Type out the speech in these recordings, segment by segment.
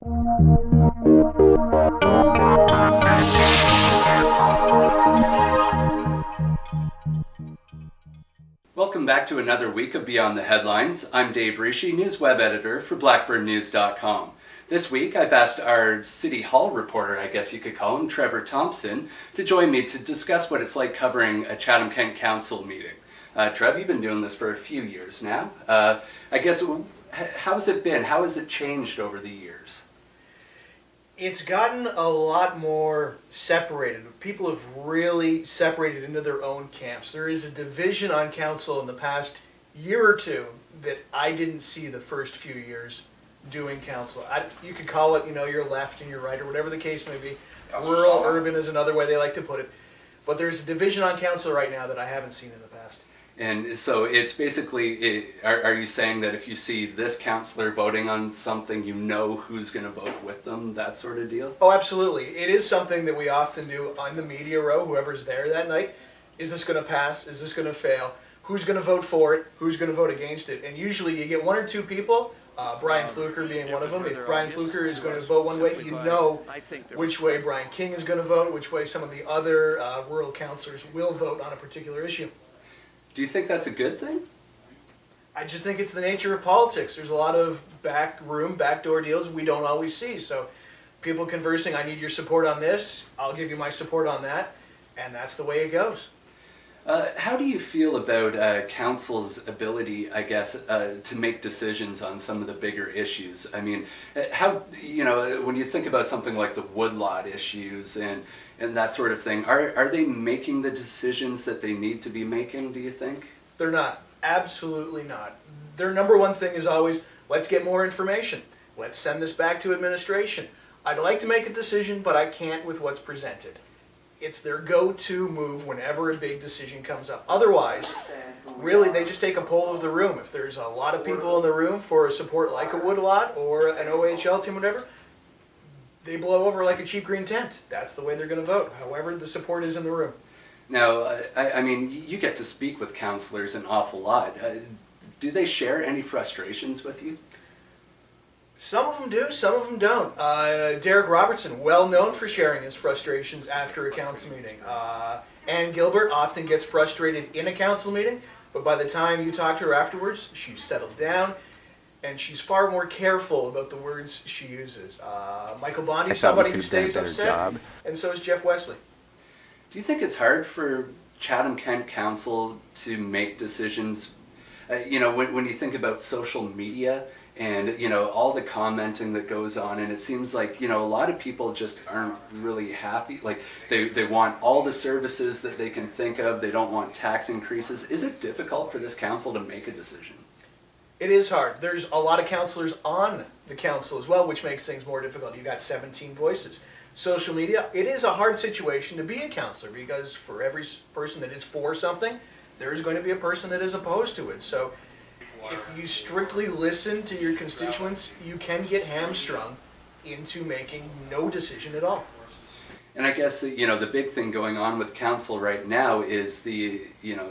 Welcome back to another week of Beyond the Headlines. I'm Dave Rishi, news web editor for blackburnnews.com. This week I've asked our City Hall reporter, I guess you could call him, Trevor Thompson, to join me to discuss what it's like covering a Chatham-Kent Council meeting. Trev, you've been doing this for a few years now. I guess, how's it been? How has it changed over the years? It's gotten a lot more separated. People have really separated into their own camps. There is a division on council in the past year or two that I didn't see the first few years doing council. You could call it, your left and your right, or whatever the case may be. Rural, urban is another way they like to put it. But there's a division on council right now that I haven't seen in the past. And so it's basically, are you saying that if you see this councillor voting on something, you know who's going to vote with them, that sort of deal? Oh, absolutely. It is something that we often do on the media row, whoever's there that night. Is this going to pass? Is this going to fail? Who's going to vote for it? Who's going to vote against it? And usually you get one or two people, Brian Fluker being one of them. If Brian Fluker is going to vote one way, you know which way Brian King is going to vote, which way some of the other rural councillors will vote on a particular issue. Do you think that's a good thing? I just think it's the nature of politics. There's a lot of backdoor deals we don't always see. So people conversing, I need your support on this, I'll give you my support on that, and that's the way it goes. How do you feel about council's ability, I guess, to make decisions on some of the bigger issues? I mean, when you think about something like the woodlot issues and that sort of thing, are they making the decisions that they need to be making, do you think? They're not. Absolutely not. Their number one thing is always, let's get more information. Let's send this back to administration. I'd like to make a decision, but I can't with what's presented. It's their go-to move whenever a big decision comes up. Otherwise, really, they just take a poll of the room. If there's a lot of people in the room for a support like a woodlot or an OHL team, whatever, they blow over like a cheap green tent. That's the way they're going to vote, however the support is in the room. Now, I mean, you get to speak with councillors an awful lot. Do they share any frustrations with you? Some of them do, some of them don't. Derek Robertson, well known for sharing his frustrations after a council meeting. Ann Gilbert often gets frustrated in a council meeting, but by the time you talk to her afterwards, she's settled down, and she's far more careful about the words she uses. Michael Bondi, somebody who stays upset, and so is Jeff Wesley. Do you think it's hard for Chatham-Kent Council to make decisions? When you think about social media and all the commenting that goes on, and it seems like a lot of people just aren't really happy. Like they want all the services that they can think of. They don't want tax increases. Is it difficult for this council to make a decision? It is hard. There's a lot of councillors on the council as well, which makes things more difficult. You've got 17 voices. Social media, it is a hard situation to be a councillor because for every person that is for something, there's going to be a person that is opposed to it. So if you strictly listen to your constituents, you can get hamstrung into making no decision at all. And I guess the big thing going on with council right now is the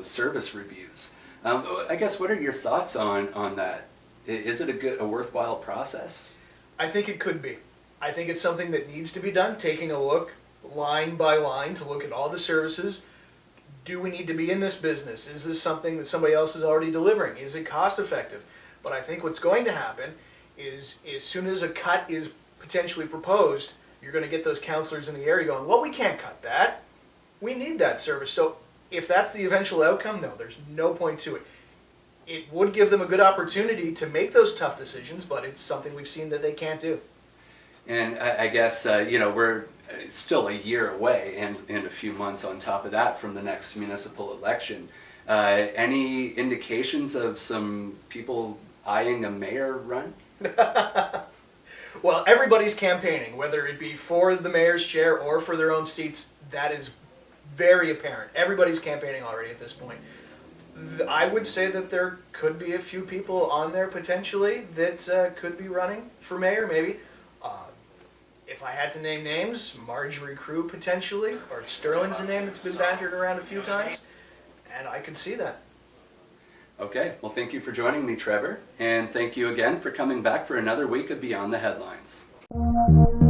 service reviews. I guess what are your thoughts on that? Is it a worthwhile process? I think it could be. I think it's something that needs to be done, taking a look line by line to look at all the services. Do we need to be in this business? Is this something that somebody else is already delivering? Is it cost effective? But I think what's going to happen is as soon as a cut is potentially proposed, you're going to get those councillors in the area going, well, we can't cut that. We need that service. So if that's the eventual outcome, no, there's no point to it. It would give them a good opportunity to make those tough decisions, but it's something we've seen that they can't do. And I guess, we're still a year away and a few months on top of that from the next municipal election. Any indications of some people eyeing a mayor run? Well, everybody's campaigning, whether it be for the mayor's chair or for their own seats. That is very apparent. Everybody's campaigning already at this point. I would say that there could be a few people on there potentially that could be running for mayor, maybe. If I had to name names, Marjorie Crew potentially, or Sterling's a name that's been bantered around a few times, and I could see that. Okay, well thank you for joining me, Trevor, and thank you again for coming back for another week of Beyond the Headlines. you.